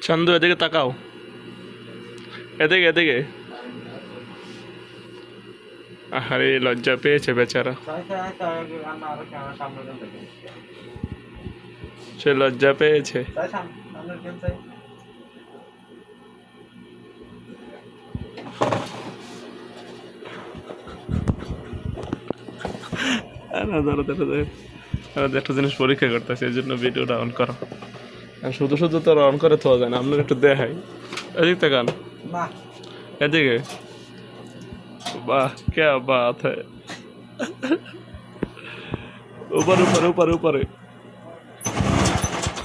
চন্দু এদিকে তাকাও, এদিকে এদিকে। আরে লজ্জা পেয়েছে বেচারা, সে লজ্জা পেয়েছে। একটা জিনিস পরীক্ষা করতেছে, এই জন্য ভিডিওটা অন করো। শুধু শুধু তো অন করে থাকা যায় না, আপনার একটু দেখাই। এদিক তাকান, এদিকে। বাহ, क्या बात है। ऊपर ऊपर ऊपर ऊपर